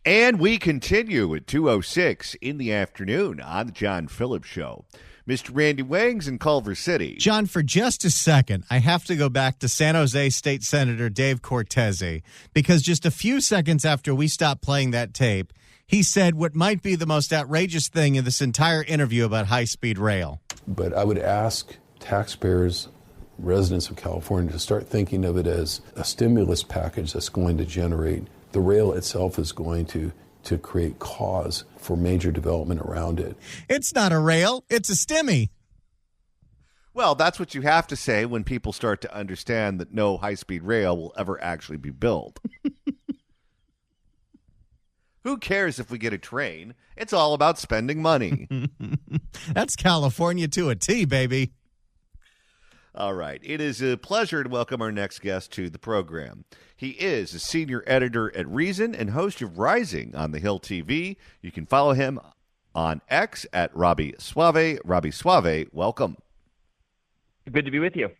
And we continue at 2:06 in the afternoon on the John Phillips Show. Mr. Randy Wangs in Culver City. John, for just a second, I have to go back to San Jose State Senator Dave Cortese, because just a few seconds after we stopped playing that tape, he said what might be the most outrageous thing in this entire interview about high-speed rail. But I would ask taxpayers, residents of California, to start thinking of it as a stimulus package that's going to generate. The rail itself is going to create cause for major development around it. It's not a rail, it's a stimmy. Well, that's what you have to say when people start to understand that no high-speed rail will ever actually be built. Who cares if we get a train? It's all about spending money. That's California to a T, baby. All right. It is a pleasure to welcome our next guest to the program. He is a senior editor at Reason and host of Rising on the Hill TV. You can follow him on X at Robby Soave. Robby Soave, welcome. Good to be with you.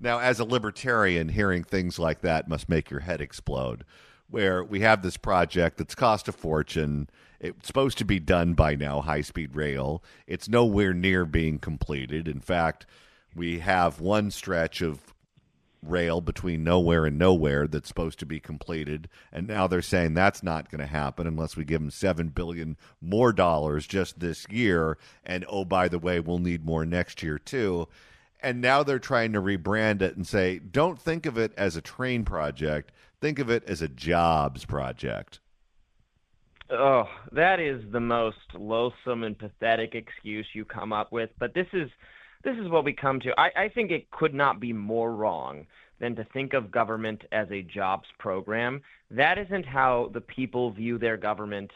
Now, as a libertarian, hearing things like that must make your head explode, where we have this project that's cost a fortune. It's supposed to be done by now, high-speed rail. It's nowhere near being completed. In fact, we have one stretch of rail between nowhere and nowhere that's supposed to be completed, and now they're saying that's not going to happen unless we give them $7 billion more dollars just this year, and oh, by the way, we'll need more next year too. And now they're trying to rebrand it and say, don't think of it as a train project, think of it as a jobs project. Oh, that is the most loathsome and pathetic excuse you come up with, but this is what we come to. I think it could not be more wrong than to think of government as a jobs program. That isn't how the people view their government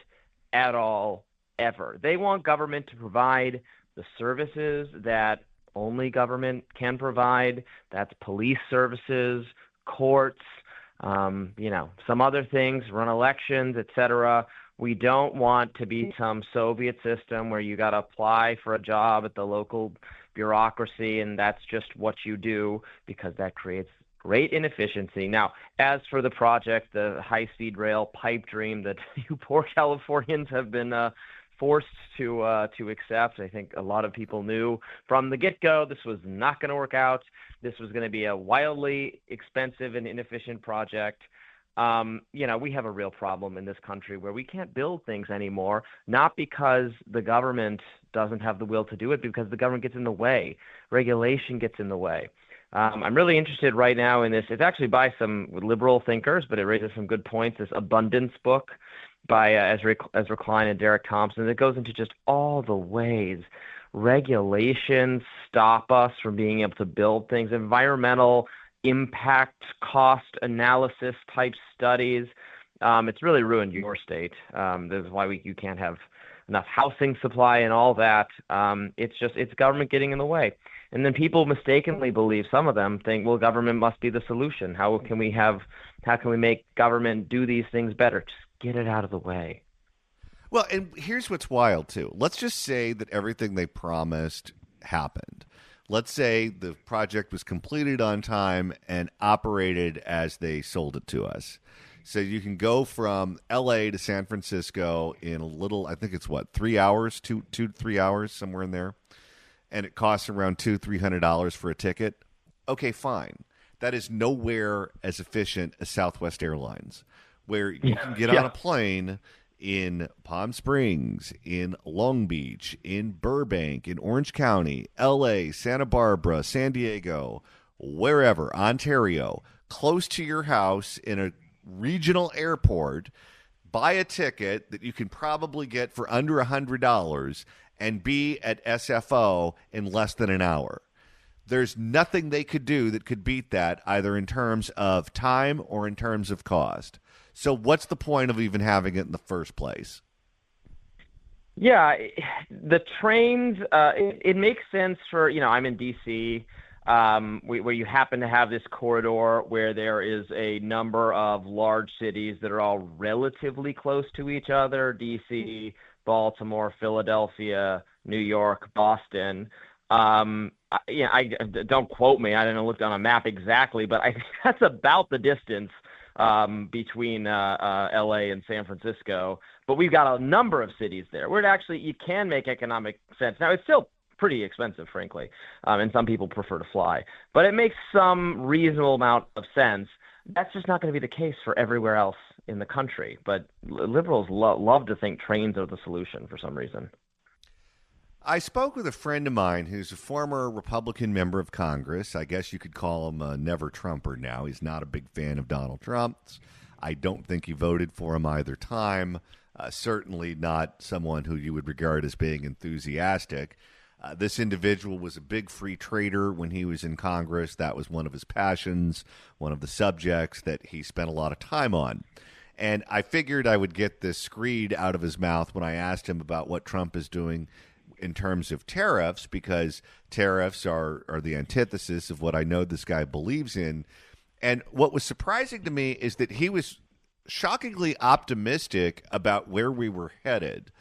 at all, ever. They want government to provide the services that only government can provide. That's police services, courts, some other things, run elections, etc. We don't want to be some Soviet system where you got to apply for a job at the local bureaucracy, and that's just what you do, because that creates great inefficiency. Now, as for the project, the high-speed rail pipe dream that you poor Californians have been forced to accept, I think a lot of people knew from the get-go this was not going to work out. This was going to be a wildly expensive and inefficient project. We have a real problem in this country where we can't build things anymore, not because the government doesn't have the will to do it, because the government gets in the way. Regulation gets in the way. I'm really interested right now in this. It's actually by some liberal thinkers, but it raises some good points. This Abundance book by Ezra Klein and Derek Thompson. It goes into just all the ways regulations stop us from being able to build things, environmental impact cost analysis type studies. It's really ruined your state. This is why you can't have enough housing supply and all that. It's government getting in the way. And then people mistakenly believe, some of them think, well, government must be the solution. How can we make government do these things better? Just get it out of the way. Well, and here's what's wild too. Let's just say that everything they promised happened. Let's say the project was completed on time and operated as they sold it to us. So you can go from L.A. to San Francisco in a little, I think it's 3 hours, two to 3 hours, somewhere in there. And it costs around $200-300 for a ticket. Okay, fine. That is nowhere as efficient as Southwest Airlines, where you can get on a plane in Palm Springs, in Long Beach, in Burbank, in Orange County, L.A., Santa Barbara, San Diego, wherever, Ontario, close to your house in a regional airport, buy a ticket that you can probably get for under $100 and be at SFO in less than an hour. There's nothing they could do that could beat that, either in terms of time or in terms of cost. So what's the point of even having it in the first place? Yeah, the trains, it makes sense for, I'm in D.C., where you happen to have this corridor where there is a number of large cities that are all relatively close to each other, D.C., Baltimore, Philadelphia, New York, Boston. Don't quote me. I didn't look on a map exactly, but I think that's about the distance between LA and San Francisco, but we've got a number of cities there where you can make economic sense. Now, it's still pretty expensive, frankly, and some people prefer to fly, but it makes some reasonable amount of sense. That's just not going to be the case for everywhere else in the country. But liberals love to think trains are the solution for some reason. I spoke with a friend of mine who's a former Republican member of Congress. I guess you could call him a never-Trumper now. He's not a big fan of Donald Trump's. I don't think he voted for him either time. Certainly not someone who you would regard as being enthusiastic. This individual was a big free trader when he was in Congress. That was one of his passions, one of the subjects that he spent a lot of time on. And I figured I would get this screed out of his mouth when I asked him about what Trump is doing in terms of tariffs, because tariffs are the antithesis of what I know this guy believes in. And what was surprising to me is that he was shockingly optimistic about where we were headed.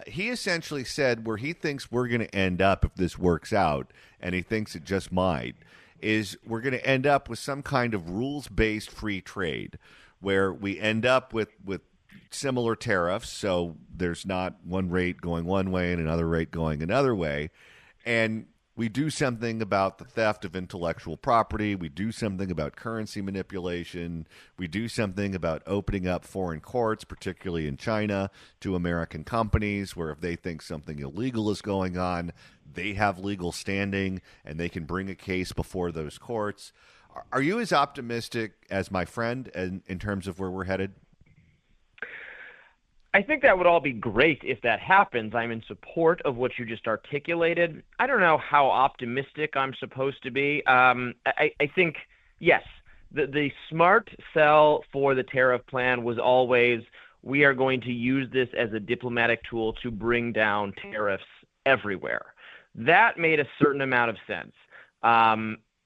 He essentially said where he thinks we're going to end up if this works out, and he thinks it just might, is we're going to end up with some kind of rules-based free trade where we end up with similar tariffs, so there's not one rate going one way and another rate going another way, and we do something about the theft of intellectual property. We do something about currency manipulation. We do something about opening up foreign courts, particularly in China, to American companies, where if they think something illegal is going on, they have legal standing and they can bring a case before those courts. Are you as optimistic as my friend in terms of where we're headed? I think that would all be great if that happens. I'm in support of what you just articulated. I don't know how optimistic I'm supposed to be. I think, yes, the smart sell for the tariff plan was always, we are going to use this as a diplomatic tool to bring down tariffs everywhere. That made a certain amount of sense.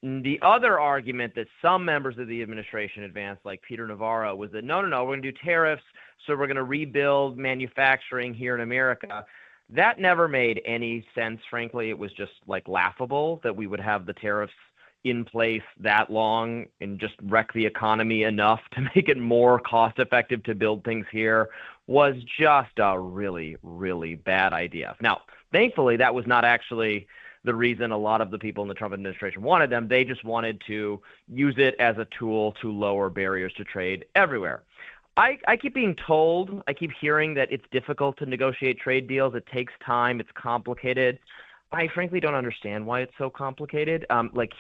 The other argument that some members of the administration advanced, like Peter Navarro, was that no, we're going to do tariffs, so we're going to rebuild manufacturing here in America. That never made any sense, frankly. It was just like laughable that we would have the tariffs in place that long and just wreck the economy enough to make it more cost effective to build things here was just a really, really bad idea. Now, thankfully, that was not actually the reason a lot of the people in the Trump administration wanted them. They just wanted to use it as a tool to lower barriers to trade everywhere. I keep being told, I keep hearing that it's difficult to negotiate trade deals. It takes time. It's complicated. I frankly don't understand why it's so complicated.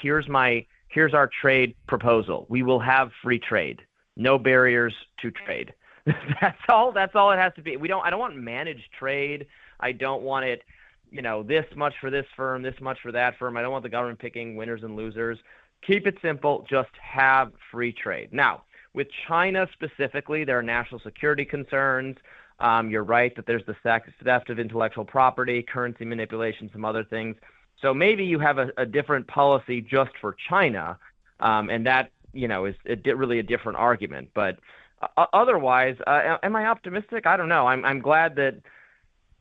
Here's our trade proposal. We will have free trade, no barriers to trade. That's all it has to be. I don't want managed trade. I don't want it, this much for this firm, this much for that firm. I don't want the government picking winners and losers. Keep it simple. Just have free trade. Now, with China specifically, there are national security concerns. You're right that there's the theft of intellectual property, currency manipulation, some other things. So maybe you have a different policy just for China, and that is really a different argument. But otherwise, am I optimistic? I don't know. I'm glad that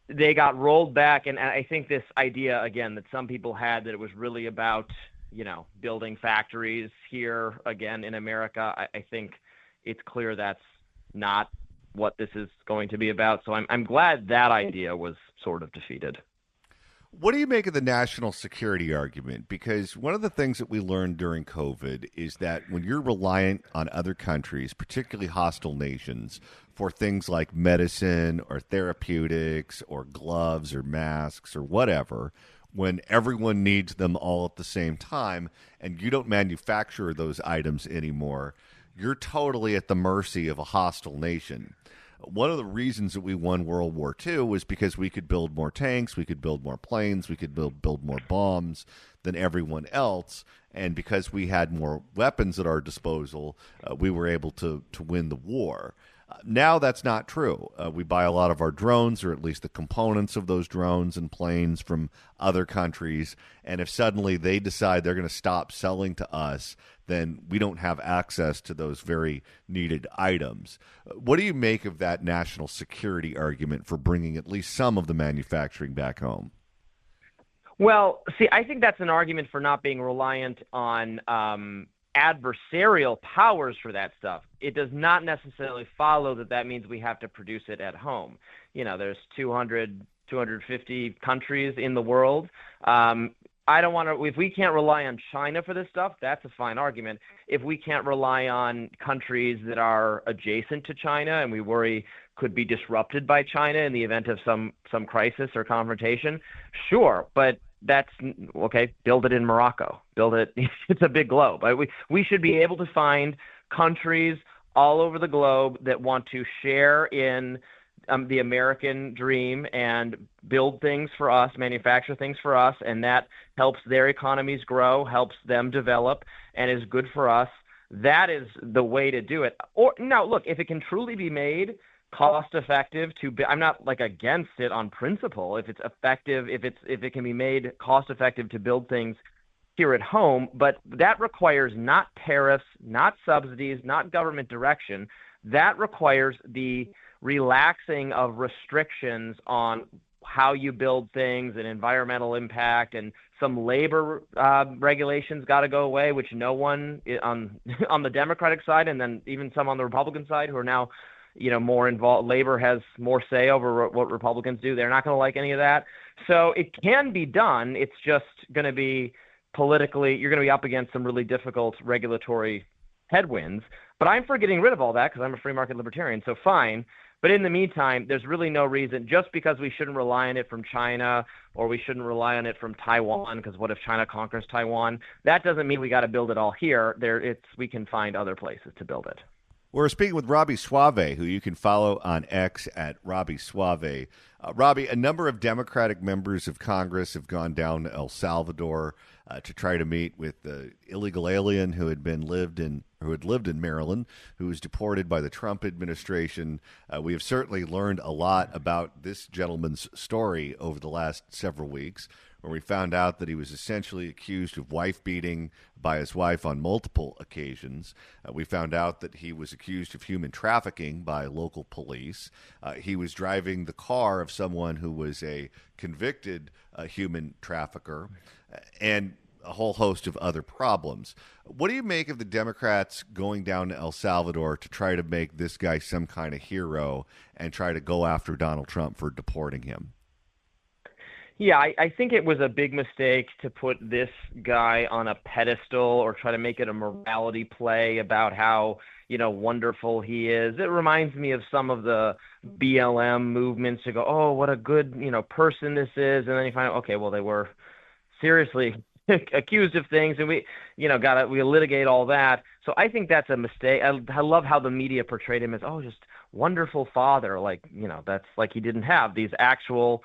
they got rolled back, and I think this idea again that some people had that it was really about building factories here again in America. I think it's clear that's not what this is going to be about. So I'm glad that idea was sort of defeated. What do you make of the national security argument? Because one of the things that we learned during COVID is that when you're reliant on other countries, particularly hostile nations, for things like medicine or therapeutics or gloves or masks or whatever, when everyone needs them all at the same time and you don't manufacture those items anymore, you're totally at the mercy of a hostile nation. One of the reasons that we won World War II was because we could build more tanks, we could build more planes, we could build more bombs than everyone else. And because we had more weapons at our disposal, we were able to win the war. Now that's not true. We buy a lot of our drones, or at least the components of those drones and planes, from other countries. And if suddenly they decide they're going to stop selling to us, then we don't have access to those very needed items. What do you make of that national security argument for bringing at least some of the manufacturing back home? Well, see, I think that's an argument for not being reliant on adversarial powers for that stuff, it does not necessarily follow that means we have to produce it at home. There's 250 countries in the world. I don't want to, if we can't rely on China for this stuff, that's a fine argument. If we can't rely on countries that are adjacent to China and we worry could be disrupted by China in the event of some crisis or confrontation, sure. But that's okay. Build it in Morocco. Build it. It's a big globe. We should be able to find countries all over the globe that want to share in the American dream and build things for us, manufacture things for us, and that helps their economies grow, helps them develop, and is good for us. That is the way to do it. Or now, look, if it can truly be made cost effective I'm not against it on principle. If it's effective, if it can be made cost effective to build things here at home, but that requires not tariffs, not subsidies, not government direction. That requires the relaxing of restrictions on how you build things and environmental impact, and some labor regulations got to go away, which no one on the Democratic side, and then even some on the Republican side who are now more involved. Labor has more say over what Republicans do. They're not going to like any of that. So it can be done. It's just going to be politically, you're going to be up against some really difficult regulatory headwinds. But I'm for getting rid of all that because I'm a free market libertarian. So fine. But in the meantime, there's really no reason, just because we shouldn't rely on it from China or we shouldn't rely on it from Taiwan, because what if China conquers Taiwan? That doesn't mean we got to build it all here. We can find other places to build it. We're speaking with Robby Soave, who you can follow on X at Robby Soave. Robby, a number of Democratic members of Congress have gone down to El Salvador to try to meet with the illegal alien who had lived in Maryland, who was deported by the Trump administration. We have certainly learned a lot about this gentleman's story over the last several weeks, where we found out that he was essentially accused of wife beating by his wife on multiple occasions. We found out that he was accused of human trafficking by local police. He was driving the car of someone who was a convicted human trafficker, and a whole host of other problems. What do you make of the Democrats going down to El Salvador to try to make this guy some kind of hero and try to go after Donald Trump for deporting him? Yeah, I think it was a big mistake to put this guy on a pedestal or try to make it a morality play about how, wonderful he is. It reminds me of some of the BLM movements to go, oh, what a good, person this is. And then you find out, okay, well, they were seriously accused of things, and we litigate all that. So I think that's a mistake. I love how the media portrayed him as, oh, just wonderful father. That's like he didn't have these actual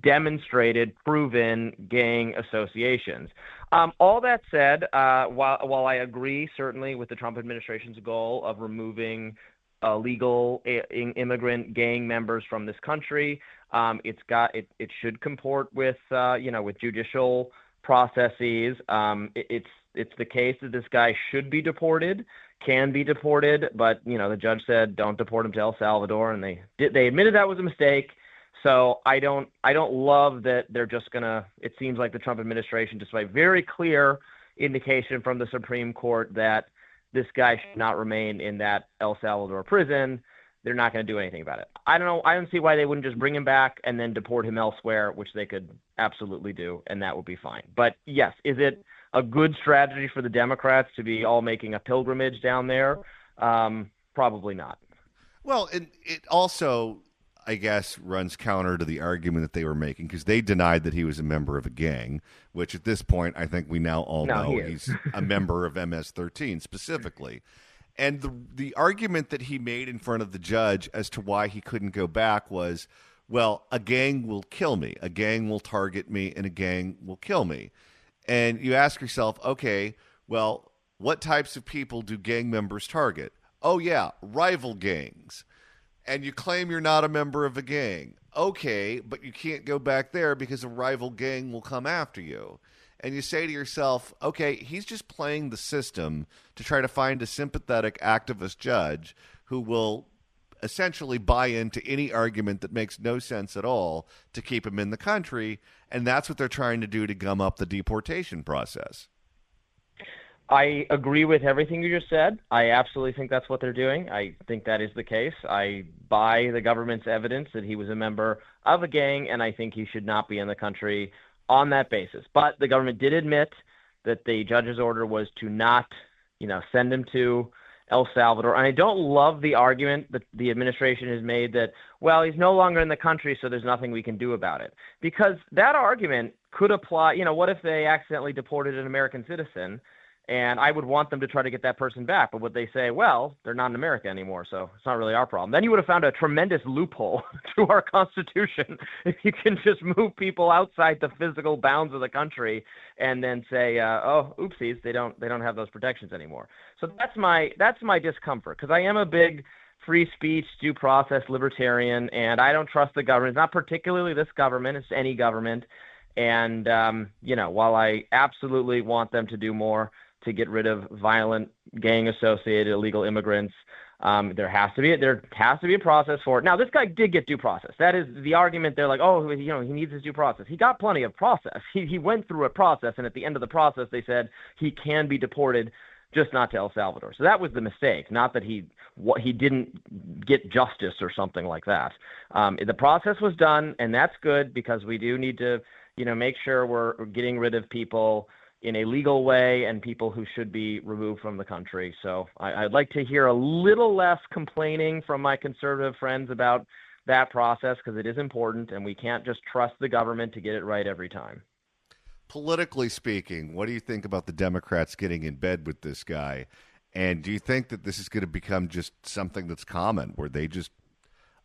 demonstrated, proven gang associations. All that said, while I agree certainly with the Trump administration's goal of removing illegal immigrant gang members from this country, it should comport with with judicial processes. It's the case that this guy should be deported, can be deported, but the judge said don't deport him to El Salvador, and they admitted that was a mistake. So I don't love that they're just gonna. It seems like the Trump administration, despite very clear indication from the Supreme Court that this guy should not remain in that El Salvador prison, they're not going to do anything about it. I don't know. I don't see why they wouldn't just bring him back and then deport him elsewhere, which they could absolutely do, and that would be fine. But yes, is it a good strategy for the Democrats to be all making a pilgrimage down there? Probably not. Well, and it also, I guess, runs counter to the argument that they were making, because they denied that he was a member of a gang, which at this point I think we now all know he's a member of MS-13 specifically. And the argument that he made in front of the judge as to why he couldn't go back was, well, a gang will kill me, a gang will target me, and a gang will kill me. And you ask yourself, okay, well, what types of people do gang members target? Oh, yeah, rival gangs. And you claim you're not a member of a gang. Okay, but you can't go back there because a rival gang will come after you. And you say to yourself, okay, he's just playing the system to try to find a sympathetic activist judge who will essentially buy into any argument that makes no sense at all to keep him in the country. And that's what they're trying to do to gum up the deportation process. I agree with everything you just said. I absolutely think that's what they're doing. I think that is the case. I buy the government's evidence that he was a member of a gang, and I think he should not be in the country on that basis. But the government did admit that the judge's order was to not, send him to El Salvador. And I don't love the argument that the administration has made that, well, he's no longer in the country, so there's nothing we can do about it. Because that argument could apply. What if they accidentally deported an American citizen? And I would want them to try to get that person back. But would they say, well, they're not in America anymore, so it's not really our problem. Then you would have found a tremendous loophole to our Constitution if you can just move people outside the physical bounds of the country and then say, oh, oopsies, they don't have those protections anymore. So that's my discomfort, because I am a big free speech, due process libertarian, and I don't trust the government. It's not particularly this government, it's any government. And, while I absolutely want them to do more to get rid of violent gang-associated illegal immigrants, there has to be a process for it. Now, this guy did get due process. That is the argument. They're like, oh, he needs his due process. He got plenty of process. He went through a process, and at the end of the process, they said he can be deported, just not to El Salvador. So that was the mistake, not that he didn't get justice or something like that. The process was done, and that's good, because we do need to make sure we're getting rid of people in a legal way and people who should be removed from the country. So I'd like to hear a little less complaining from my conservative friends about that process, because it is important, and we can't just trust the government to get it right every time. Politically speaking, what do you think about the Democrats getting in bed with this guy? And do you think that this is going to become just something that's common, where they just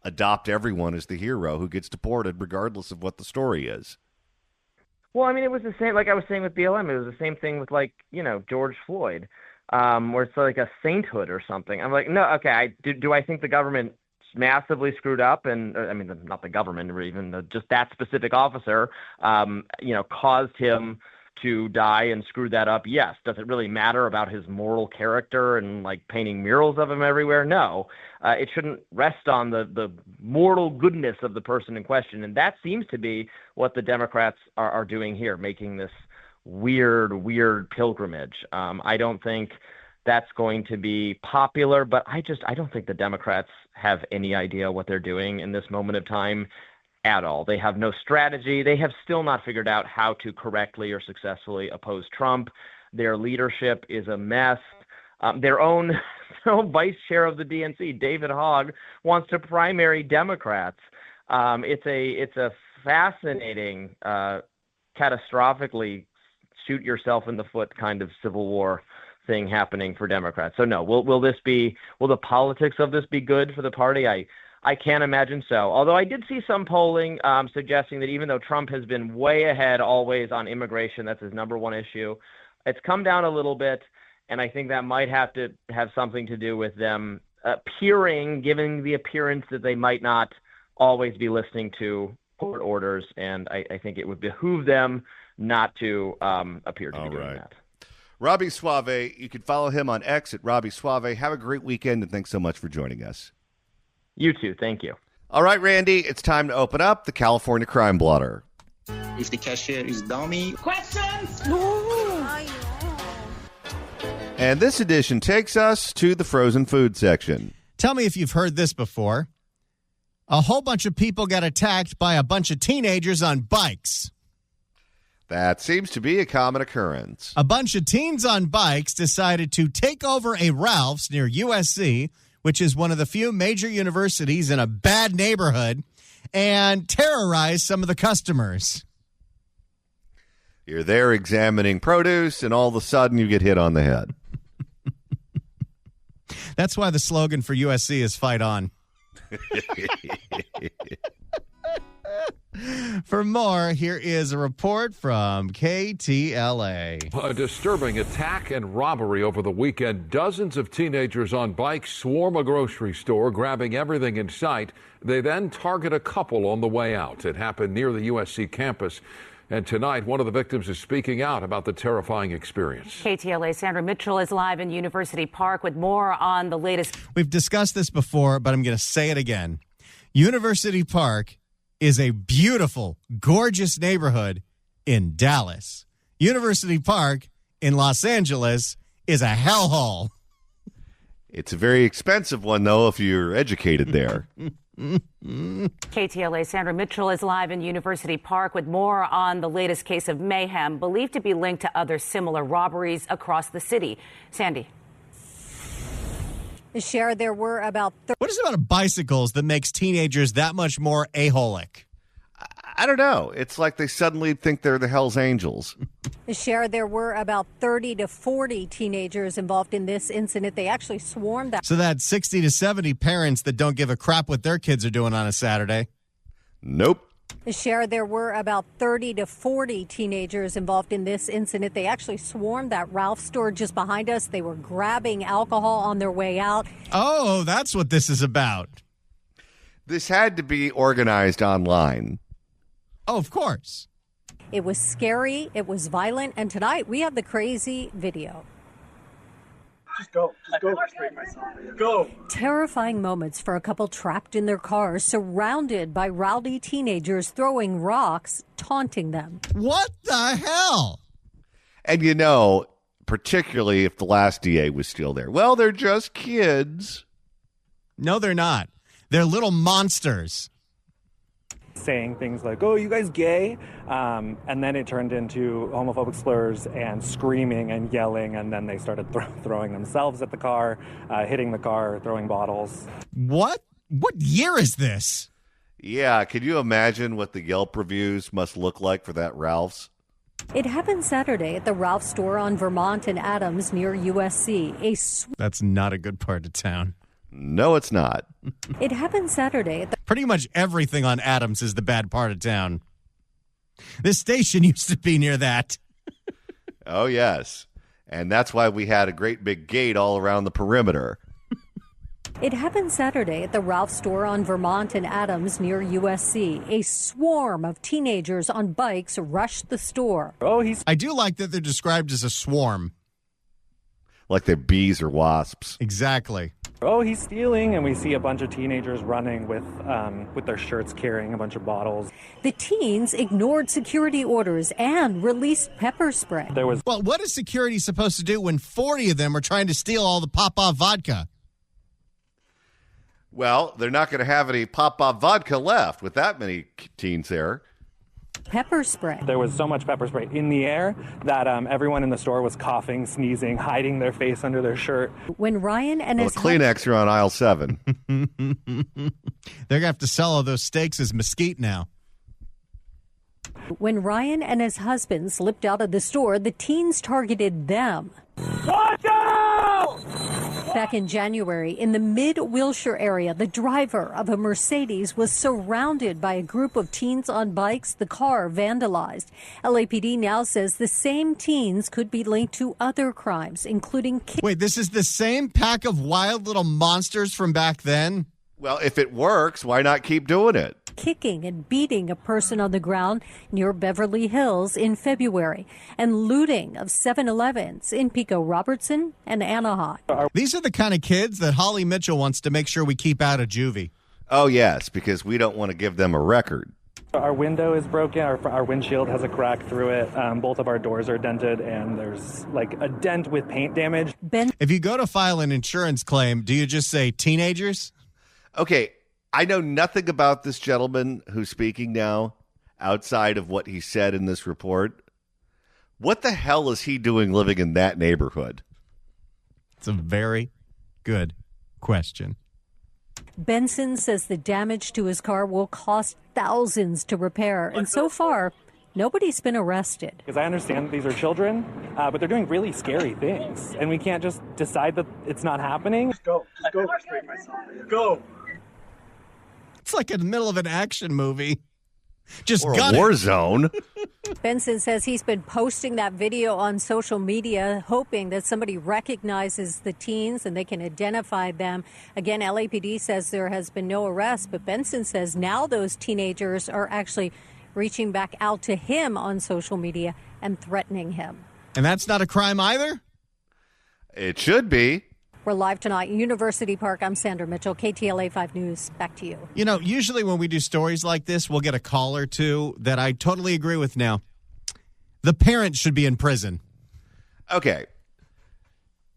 adopt everyone as the hero who gets deported regardless of what the story is? Well, I mean, it was the same, like I was saying with BLM, it was the same thing with, George Floyd, where it's like a sainthood or something. I'm like, no, okay, do I think the government massively screwed up? And, not the government, or even just that specific officer, caused him to die and screwed that up? Yes. Does it really matter about his moral character and painting murals of him everywhere? No. It shouldn't rest on the moral goodness of the person in question. And that seems to be what the Democrats are doing here, making this weird pilgrimage. I don't think that's going to be popular, but I don't think the Democrats have any idea what they're doing in this moment of time at all. They have no strategy. They have still not figured out how to correctly or successfully oppose Trump. Their leadership is a mess. Their own vice chair of the DNC, David Hogg, wants to primary Democrats. It's a fascinating, catastrophically shoot yourself in the foot kind of civil war thing happening for Democrats. So no, will the politics of this be good for the party? I can't imagine so. Although I did see some polling suggesting that even though Trump has been way ahead always on immigration, that's his number one issue, it's come down a little bit, and I think that might have to have something to do with them giving the appearance that they might not always be listening to court orders, and I think it would behoove them not to appear to be doing that. Robby Soave, you can follow him on X at Robby Soave. Have a great weekend, and thanks so much for joining us. You too. Thank you. All right, Randy, it's time to open up the California Crime Blotter. If the cashier is dummy. Questions? And this edition takes us to the frozen food section. Tell me if you've heard this before. A whole bunch of people got attacked by a bunch of teenagers on bikes. That seems to be a common occurrence. A bunch of teens on bikes decided to take over a Ralph's near USC, which is one of the few major universities in a bad neighborhood, and terrorize some of the customers. You're there examining produce, and all of a sudden you get hit on the head. That's why the slogan for USC is Fight On. For more, here is a report from KTLA. A disturbing attack and robbery over the weekend. Dozens of teenagers on bikes swarm a grocery store, grabbing everything in sight. They then target a couple on the way out. It happened near the USC campus. And tonight, one of the victims is speaking out about the terrifying experience. KTLA's Sandra Mitchell is live in University Park with more on the latest. We've discussed this before, but I'm going to say it again. University Park is a beautiful, gorgeous neighborhood in Dallas. University Park in Los Angeles is a hellhole. It's a very expensive one, though, if you're educated there. KTLA's Sandra Mitchell is live in University Park with more on the latest case of mayhem believed to be linked to other similar robberies across the city. Sandy. Cher, there were about... What is it about bicycles that makes teenagers that much more aholic? I don't know. It's like they suddenly think they're the Hells Angels. Cher, there were about 30 to 40 teenagers involved in this incident. They actually swarmed that. So that's 60 to 70 parents that don't give a crap what their kids are doing on a Saturday. Nope. Cher, there were about 30 to 40 teenagers involved in this incident. They actually swarmed that Ralph store just behind us. They were grabbing alcohol on their way out. Oh, that's what this is about. This had to be organized online. Oh, of course. It was scary. It was violent. And tonight we have the crazy video. Just go. Go. Terrifying moments for a couple trapped in their cars, surrounded by rowdy teenagers throwing rocks, taunting them. What the hell? And particularly if the last DA was still there. Well, they're just kids. No, they're not. They're little monsters. Saying things like, oh, you guys gay? And then it turned into homophobic slurs and screaming and yelling, and then they started throwing themselves at the car, hitting the car, throwing bottles. What? What year is this? Yeah, can you imagine what the Yelp reviews must look like for that Ralph's? It happened Saturday at the Ralph store on Vermont and Adams near USC. That's not a good part of town. No, it's not. It happened Saturday at the... Pretty much everything on Adams is the bad part of town. This station used to be near that. Oh, yes. And that's why we had a great big gate all around the perimeter. It happened Saturday at the Ralph store on Vermont and Adams near USC. A swarm of teenagers on bikes rushed the store. I do like that they're described as a swarm. Like they're bees or wasps. Exactly. Oh, he's stealing, and we see a bunch of teenagers running with their shirts carrying a bunch of bottles. The teens ignored security orders and released pepper spray. Well, what is security supposed to do when 40 of them are trying to steal all the Pop-Off vodka? Well, they're not going to have any Pop-Off vodka left with that many teens there. Pepper spray. There was so much pepper spray in the air that everyone in the store was coughing, sneezing, hiding their face under their shirt. When Ryan and his Kleenex are on aisle 7. They're going to have to sell all those steaks as mesquite now. When Ryan and his husband slipped out of the store, the teens targeted them. Watch out! Back in January, in the mid-Wilshire area, the driver of a Mercedes was surrounded by a group of teens on bikes, the car vandalized. LAPD now says the same teens could be linked to other crimes, including... Wait, this is the same pack of wild little monsters from back then? Well, if it works, why not keep doing it? Kicking and beating a person on the ground near Beverly Hills in February, and looting of 7-Elevens in Pico Robertson and Anaheim. These are the kind of kids that Holly Mitchell wants to make sure we keep out of juvie. Oh, yes, because we don't want to give them a record. Our window is broken. Our windshield has a crack through it. Both of our doors are dented, and there's like a dent with paint damage. If you go to file an insurance claim, do you just say teenagers? Okay, I know nothing about this gentleman who's speaking now outside of what he said in this report. What the hell is he doing living in that neighborhood? It's a very good question. Benson says the damage to his car will cost thousands to repair. And so far, nobody's been arrested. Because I understand these are children, but they're doing really scary things. And we can't just decide that it's not happening. Go. Go. It's like in the middle of an action movie. Just or gun a war it. zone. Benson says he's been posting that video on social media, hoping that somebody recognizes the teens and they can identify them. Again, LAPD says there has been no arrest, but Benson says now those teenagers are actually reaching back out to him on social media and threatening him. And that's not a crime either? It should be. We're live tonight in University Park. I'm Sandra Mitchell, KTLA 5 News. Back to you. You know, usually when we do stories like this, we'll get a call or two that I totally agree with now. The parents should be in prison. Okay.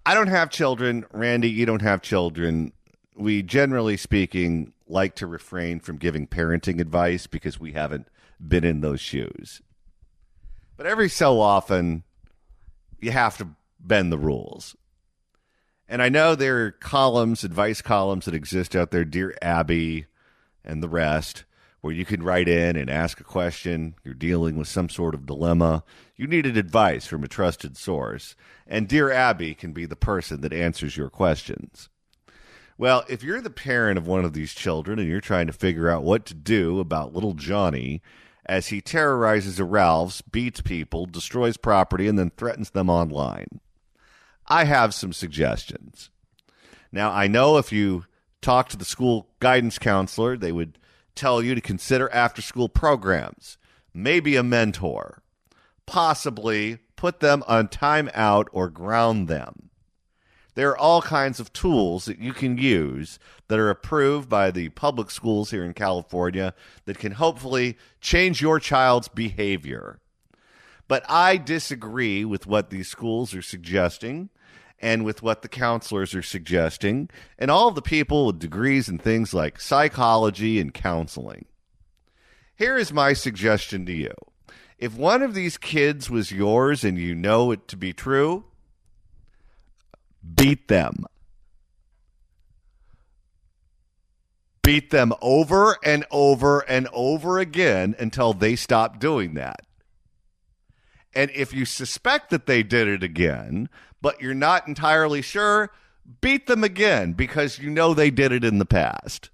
I don't have children. Randy, you don't have children. We, generally speaking, like to refrain from giving parenting advice because we haven't been in those shoes. But every so often, you have to bend the rules. And I know there are columns, advice columns that exist out there, Dear Abby and the rest, where you can write in and ask a question. You're dealing with some sort of dilemma. You needed advice from a trusted source. And Dear Abby can be the person that answers your questions. Well, if you're the parent of one of these children and you're trying to figure out what to do about little Johnny as he terrorizes Ralphs, beats people, destroys property, and then threatens them online, I have some suggestions. Now, I know if you talk to the school guidance counselor, they would tell you to consider after-school programs, maybe a mentor, possibly put them on timeout or ground them. There are all kinds of tools that you can use that are approved by the public schools here in California that can hopefully change your child's behavior. But I disagree with what these schools are suggesting and with what the counselors are suggesting and all of the people with degrees in things like psychology and counseling. Here is my suggestion to you. If one of these kids was yours and you know it to be true, beat them. Beat them over and over and over again until they stop doing that. And if you suspect that they did it again, but you're not entirely sure, beat them again because you know they did it in the past.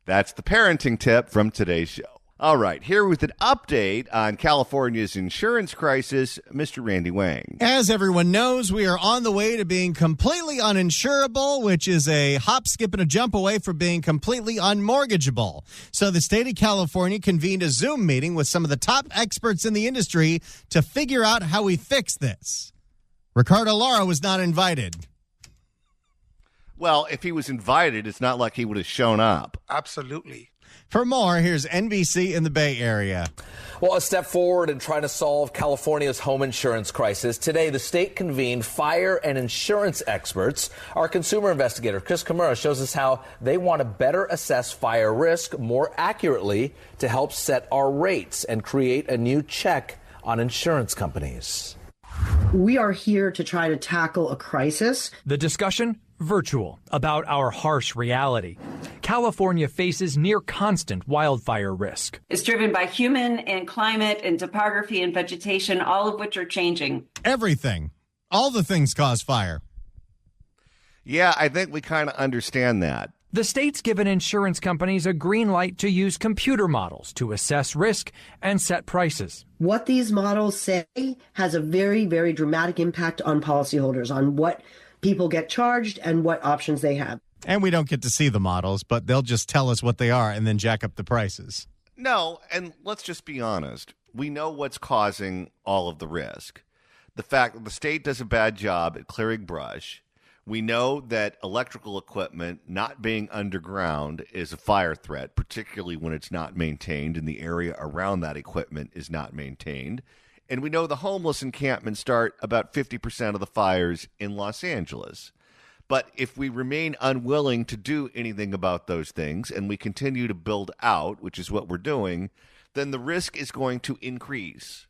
That's the parenting tip from today's show. All right, here with an update on California's insurance crisis, Mr. Randy Wang. As everyone knows, we are on the way to being completely uninsurable, which is a hop, skip, and a jump away from being completely unmortgageable. So the state of California convened a Zoom meeting with some of the top experts in the industry to figure out how we fix this. Ricardo Lara was not invited. Well, if he was invited, it's not like he would have shown up. Absolutely. For more, here's NBC in the Bay Area. Well, a step forward in trying to solve California's home insurance crisis. Today, the state convened fire and insurance experts. Our consumer investigator, Chris Kimura, shows us how they want to better assess fire risk more accurately to help set our rates and create a new check on insurance companies. We are here to try to tackle a crisis. The discussion? Virtual, about our harsh reality. California faces near constant wildfire risk. It's driven by human and climate and topography and vegetation, all of which are changing. Everything. All the things cause fire. Yeah, I think we kind of understand that. The state's given insurance companies a green light to use computer models to assess risk and set prices. What these models say has a very, very dramatic impact on policyholders, on what people get charged and what options they have. And we don't get to see the models, but they'll just tell us what they are and then jack up the prices. No, and let's just be honest. We know what's causing all of the risk. The fact that the state does a bad job at clearing brush. We know that electrical equipment not being underground is a fire threat, particularly when it's not maintained and the area around that equipment is not maintained. And we know the homeless encampments start about 50% of the fires in Los Angeles. But if we remain unwilling to do anything about those things and we continue to build out, which is what we're doing, then the risk is going to increase.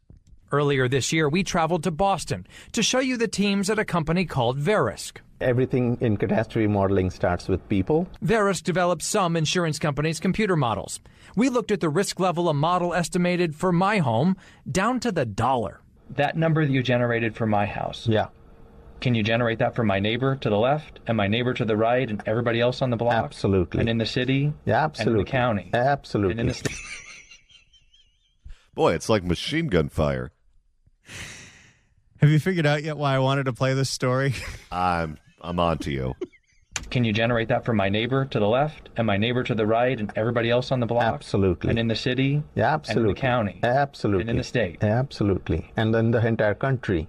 Earlier this year, we traveled to Boston to show you the teams at a company called Verisk. Everything in catastrophe modeling starts with people. Verisk developed some insurance companies' computer models. We looked at the risk level a model estimated for my home down to the dollar. That number that you generated for my house. Yeah. Can you generate that for my neighbor to the left and my neighbor to the right and everybody else on the block? Absolutely. And in the city? Yeah, absolutely. And in the county? Absolutely. And in the state? Boy, it's like machine gun fire. Have you figured out yet why I wanted to play this story? I'm on to you. Can you generate that for my neighbor to the left and my neighbor to the right and everybody else on the block? Absolutely. And in the city? Yeah, absolutely. And in the county? Absolutely. And in the state? Absolutely. And in the entire country.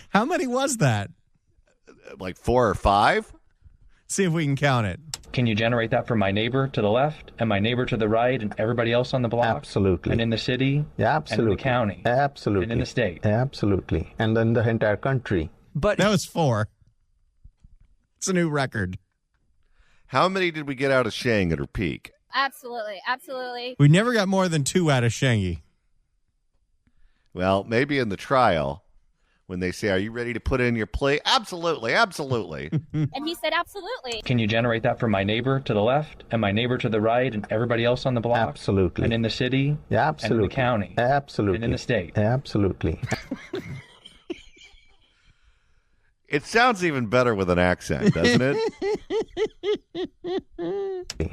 How many was that? Like 4 or 5? See if we can count it. Can you generate that for my neighbor to the left and my neighbor to the right and everybody else on the block? Absolutely. And in the city? Absolutely. And in the county? Absolutely. And in the state? Absolutely. And then the entire country. But that was 4. It's a new record. How many did we get out of Shang at her peak? Absolutely. Absolutely. We never got more than 2 out of Shangy. Well, maybe in the trial, when they say, are you ready to put in your plea? Absolutely, absolutely. And he said, absolutely. Can you generate that for my neighbor to the left and my neighbor to the right and everybody else on the block? Absolutely. And in the city? Absolutely. And in the county? Absolutely. And in the state? Absolutely. It sounds even better with an accent, doesn't it?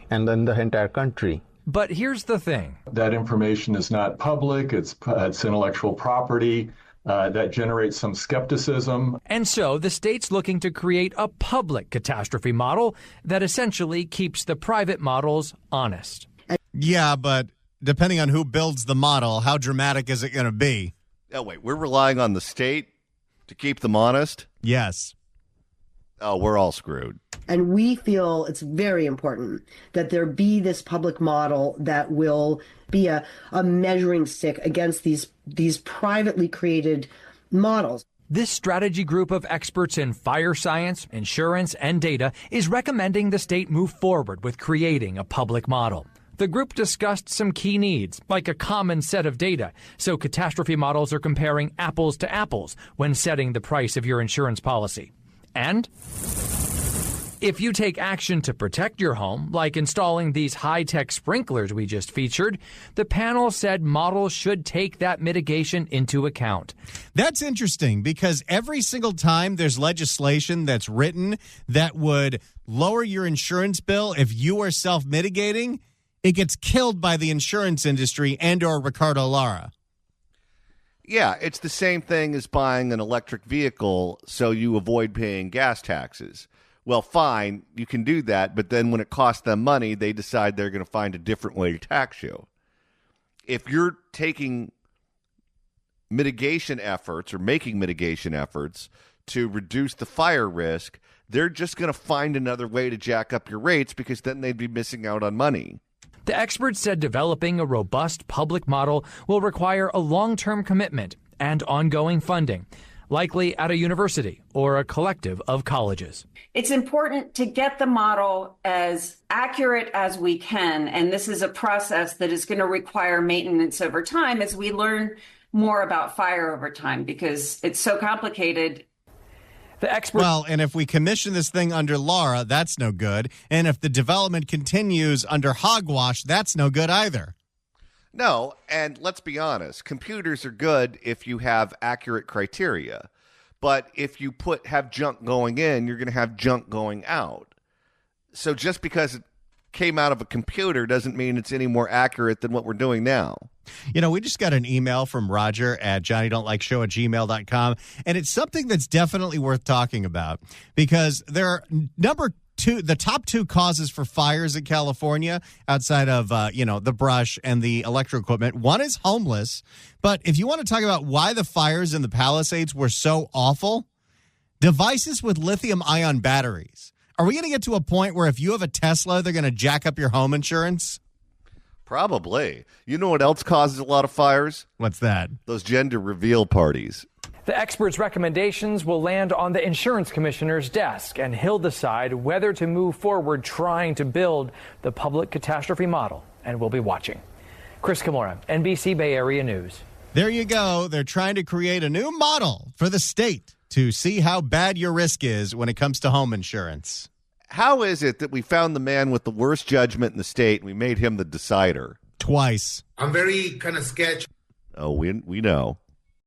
And then the entire country. But here's the thing. That information is not public. It's intellectual property. That generates some skepticism. And so the state's looking to create a public catastrophe model that essentially keeps the private models honest. Yeah, but depending on who builds the model, how dramatic is it going to be? Oh, wait, we're relying on the state to keep them honest? Yes. Oh, we're all screwed. And we feel it's very important that there be this public model that will be a measuring stick against these privately created models. This strategy group of experts in fire science, insurance, and data is recommending the state move forward with creating a public model. The group discussed some key needs, like a common set of data, so catastrophe models are comparing apples to apples when setting the price of your insurance policy. And if you take action to protect your home, like installing these high-tech sprinklers we just featured, the panel said models should take that mitigation into account. That's interesting because every single time there's legislation that's written that would lower your insurance bill if you are self-mitigating, it gets killed by the insurance industry and or Ricardo Lara. Yeah, it's the same thing as buying an electric vehicle so you avoid paying gas taxes. Well, fine, you can do that, but then when it costs them money, they decide they're going to find a different way to tax you. If you're taking mitigation efforts or making mitigation efforts to reduce the fire risk, they're just going to find another way to jack up your rates because then they'd be missing out on money. The experts said developing a robust public model will require a long-term commitment and ongoing funding, likely at a university or a collective of colleges. It's important to get the model as accurate as we can, and this is a process that is going to require maintenance over time as we learn more about fire over time because it's so complicated. Well, and if we commission this thing under Lara, that's no good. And if the development continues under Hogwash, that's no good either. No, and let's be honest, computers are good if you have accurate criteria. But if you have junk going in, you're going to have junk going out. So just because it came out of a computer doesn't mean it's any more accurate than what we're doing now. You know, we just got an email from Roger at johnnydon'tlikeshow@gmail.com, and it's something that's definitely worth talking about because there are the top 2 causes for fires in California outside of, the brush and the electrical equipment. One is homeless, but if you want to talk about why the fires in the Palisades were so awful, devices with lithium-ion batteries. Are we going to get to a point where if you have a Tesla, they're going to jack up your home insurance? Probably. You know what else causes a lot of fires? What's that? Those gender reveal parties. The experts' recommendations will land on the insurance commissioner's desk, and he'll decide whether to move forward trying to build the public catastrophe model. And we'll be watching. Chris Kimura, NBC Bay Area News. There you go. They're trying to create a new model for the state to see how bad your risk is when it comes to home insurance. How is it that we found the man with the worst judgment in the state and we made him the decider? Twice. I'm very kind of sketchy. Oh, we know.